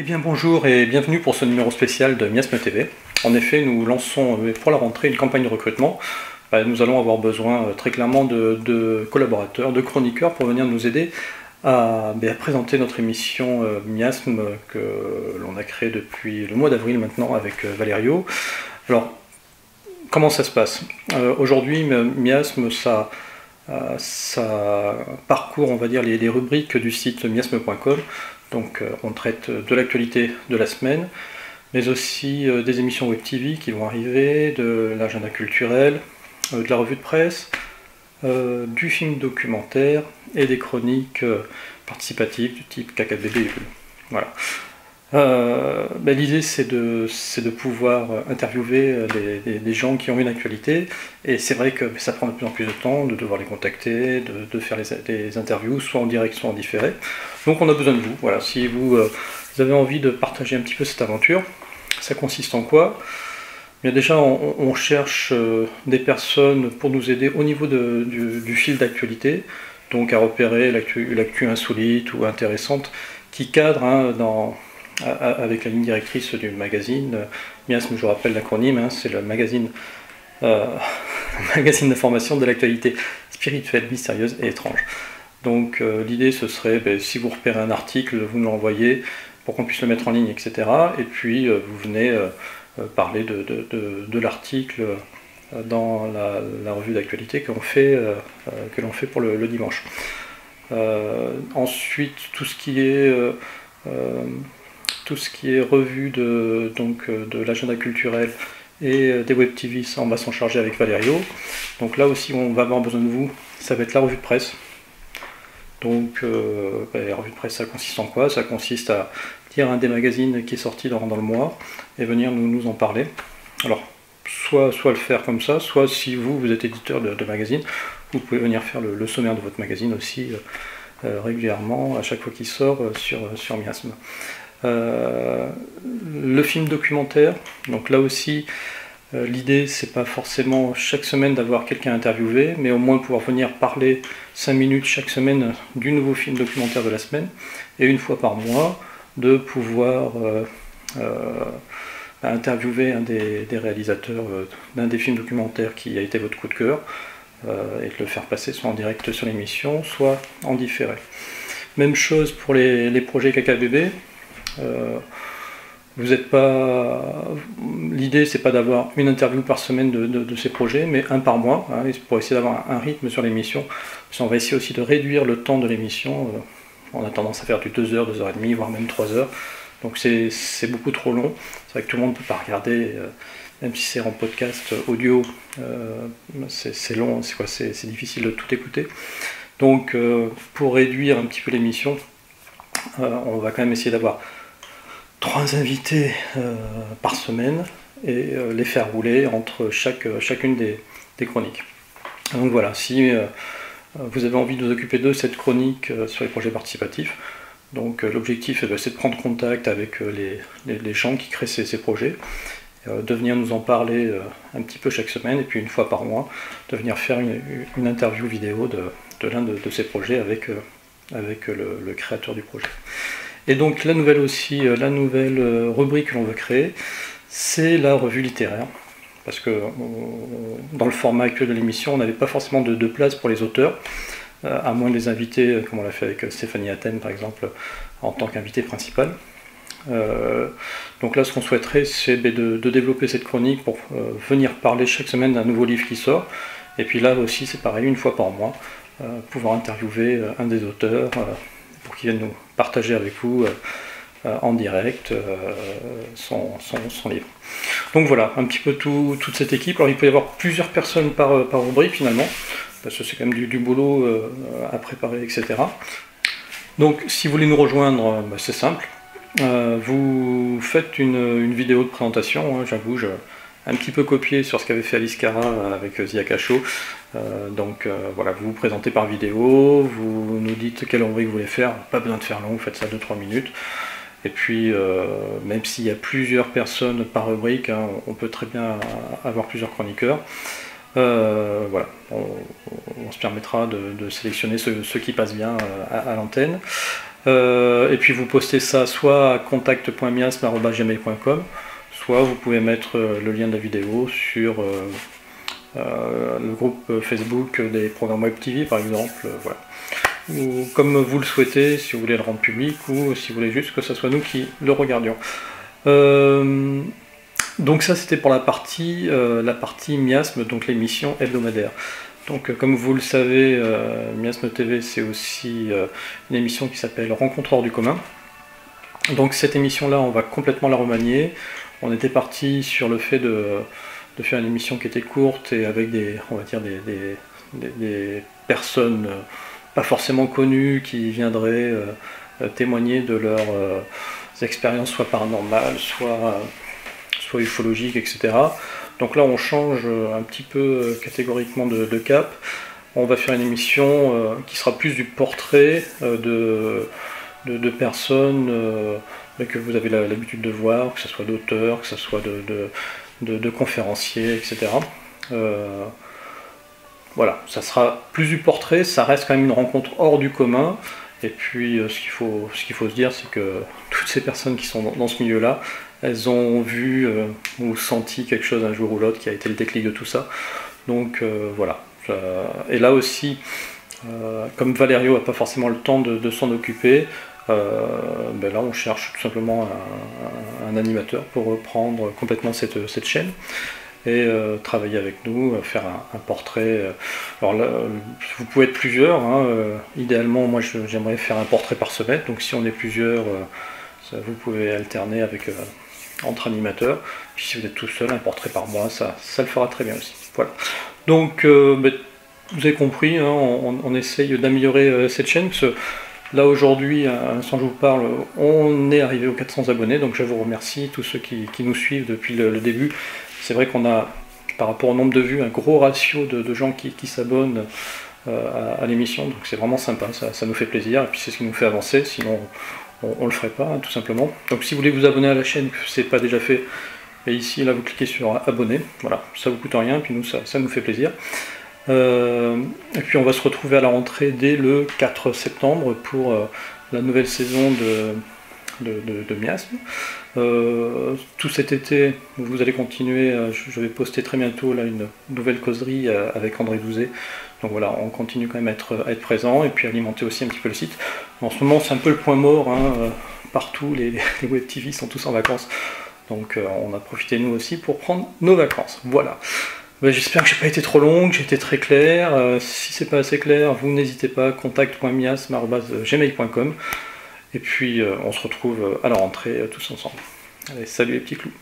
Eh bien bonjour et bienvenue pour ce numéro spécial de Miasme TV. En effet, nous lançons pour la rentrée une campagne de recrutement. Nous allons avoir besoin très clairement de collaborateurs, de chroniqueurs pour venir nous aider à présenter notre émission Miasme que l'on a créée depuis le mois d'avril maintenant avec Valerio. Alors, comment ça se passe? Aujourd'hui, Miasme, ça parcourt, on va dire, les rubriques du site miasme.com. Donc on traite de l'actualité de la semaine, mais aussi des émissions Web TV qui vont arriver, de l'agenda culturel, de la revue de presse, du film documentaire et des chroniques participatives du type KKBB et Bulle. Voilà. L'idée c'est de pouvoir interviewer des gens qui ont une actualité, et c'est vrai que ça prend de plus en plus de temps de devoir les contacter, de faire les interviews soit en direct soit en différé. Donc on a besoin de vous. Voilà, si vous avez envie de partager un petit peu cette aventure, ça consiste en quoi? Bien déjà on cherche des personnes pour nous aider au niveau du fil d'actualité, donc à repérer l'actu insolite ou intéressante qui cadre avec la ligne directrice du magazine. Miasme, je vous rappelle l'acronyme, c'est le magazine d'information de l'actualité spirituelle, mystérieuse et étrange. Donc l'idée ce serait, si vous repérez un article, vous nous l'envoyez pour qu'on puisse le mettre en ligne, etc. Et puis vous venez parler de l'article dans la revue d'actualité que l'on fait pour le dimanche. Ensuite, tout ce qui est revue de l'agenda culturel et des web TV, ça on va s'en charger avec Valerio. Donc là aussi on va avoir besoin de vous, ça va être la revue de presse. Donc la revue de presse, ça consiste en quoi? Ça consiste à lire un des magazines qui est sorti dans le mois et venir nous en parler. Alors soit le faire comme ça, soit si vous êtes éditeur de magazine, vous pouvez venir faire le sommaire de votre magazine aussi régulièrement à chaque fois qu'il sort sur Miasme. Le film documentaire, donc là aussi l'idée c'est pas forcément chaque semaine d'avoir quelqu'un interviewé, mais au moins pouvoir venir parler 5 minutes chaque semaine du nouveau film documentaire de la semaine, et une fois par mois de pouvoir interviewer un des réalisateurs d'un des films documentaires qui a été votre coup de cœur, et de le faire passer soit en direct sur l'émission, soit en différé. Même chose pour les projets KKBB. L'idée c'est pas d'avoir une interview par semaine de ces projets, mais un par mois, pour essayer d'avoir un rythme sur l'émission. On va essayer aussi de réduire le temps de l'émission. On a tendance à faire du 2 heures, 2 heures et demie, voire même 3 heures. Donc c'est beaucoup trop long. C'est vrai que tout le monde ne peut pas regarder, même si c'est en podcast audio, c'est long, c'est difficile de tout écouter. Donc pour réduire un petit peu l'émission, on va quand même essayer d'avoir 3 invités par semaine et les faire rouler entre chacune des chroniques. Donc voilà, si vous avez envie de vous occuper de cette chronique sur les projets participatifs, donc l'objectif c'est de prendre contact avec les gens qui créent ces projets, de venir nous en parler un petit peu chaque semaine, et puis une fois par mois de venir faire une interview vidéo de l'un de ces projets avec le créateur du projet. Et donc la nouvelle rubrique que l'on veut créer, c'est la revue littéraire. Parce que dans le format actuel de l'émission, on n'avait pas forcément de place pour les auteurs, à moins de les inviter, comme on l'a fait avec Stéphanie Athènes par exemple, en tant qu'invité principal. Donc là, ce qu'on souhaiterait, c'est de développer cette chronique pour venir parler chaque semaine d'un nouveau livre qui sort. Et puis là aussi, c'est pareil, une fois par mois, pouvoir interviewer un des auteurs pour qu'il vienne nous partager avec vous en direct son livre. Donc voilà, un petit peu toute cette équipe. Alors il peut y avoir plusieurs personnes par rubrique finalement, parce que c'est quand même du boulot à préparer, etc. Donc si vous voulez nous rejoindre, c'est simple. Vous faites une vidéo de présentation, j'avoue, un petit peu copié sur ce qu'avait fait Alice Cara avec Zia Cacho. Donc voilà, vous vous présentez par vidéo, vous nous dites quelle rubrique vous voulez faire, pas besoin de faire long, vous faites ça 2-3 minutes. Et puis, même s'il y a plusieurs personnes par rubrique, on peut très bien avoir plusieurs chroniqueurs. Voilà, on se permettra de sélectionner ceux qui passent bien à l'antenne. Et puis vous postez ça soit à contact.miasme@gmail.com, soit vous pouvez mettre le lien de la vidéo sur le groupe Facebook des programmes Web TV par exemple, voilà. Ou comme vous le souhaitez, si vous voulez le rendre public ou si vous voulez juste que ce soit nous qui le regardions. Donc ça c'était pour la partie Miasme, donc l'émission hebdomadaire. Donc comme vous le savez, Miasme TV c'est aussi une émission qui s'appelle Rencontre hors du commun. Donc cette émission là on va complètement la remanier. On était parti sur le fait de faire une émission qui était courte et avec des personnes pas forcément connues qui viendraient témoigner de leurs expériences soit paranormales, soit ufologiques, etc. Donc là on change un petit peu catégoriquement de cap. On va faire une émission qui sera plus du portrait de personnes que vous avez l'habitude de voir, que ce soit d'auteurs, que ce soit de conférenciers, etc. Voilà, ça sera plus du portrait, ça reste quand même une rencontre hors du commun. Et puis ce qu'il faut se dire, c'est que toutes ces personnes qui sont dans ce milieu-là, elles ont vu ou senti quelque chose un jour ou l'autre qui a été le déclic de tout ça. Donc voilà. Et là aussi, comme Valerio n'a pas forcément le temps de s'en occuper, là on cherche tout simplement un animateur pour reprendre complètement cette chaîne et travailler avec nous, faire un portrait. Alors là, vous pouvez être plusieurs, hein, idéalement moi j'aimerais faire un portrait par semaine, donc si on est plusieurs, vous pouvez alterner avec entre animateurs, puis si vous êtes tout seul, un portrait par mois, ça le fera très bien aussi. Voilà. Donc vous avez compris, hein, on essaye d'améliorer cette chaîne, parce que là aujourd'hui, à l'instant je vous parle, on est arrivé aux 400 abonnés, donc je vous remercie, tous ceux qui nous suivent depuis le début. C'est vrai qu'on a, par rapport au nombre de vues, un gros ratio de gens qui s'abonnent à l'émission, donc c'est vraiment sympa, ça nous fait plaisir, et puis c'est ce qui nous fait avancer, sinon on le ferait pas, hein, tout simplement. Donc si vous voulez vous abonner à la chaîne, que c'est pas déjà fait, et ici là vous cliquez sur abonner, voilà, ça vous coûte rien, puis nous ça nous fait plaisir. Et puis on va se retrouver à la rentrée dès le 4 septembre pour la nouvelle saison de Miasme. Tout cet été, vous allez continuer, je vais poster très bientôt là, une nouvelle causerie avec André Douzet. Donc voilà, on continue quand même à être présent et puis alimenter aussi un petit peu le site. En ce moment c'est un peu le point mort, hein, partout les Web TV sont tous en vacances. Donc on a profité nous aussi pour prendre nos vacances. Voilà. J'espère que j'ai pas été trop long, que j'ai été très clair. Si c'est pas assez clair, vous n'hésitez pas, contact.miasme@gmail.com. Et puis on se retrouve à la rentrée tous ensemble. Allez, salut les petits clous.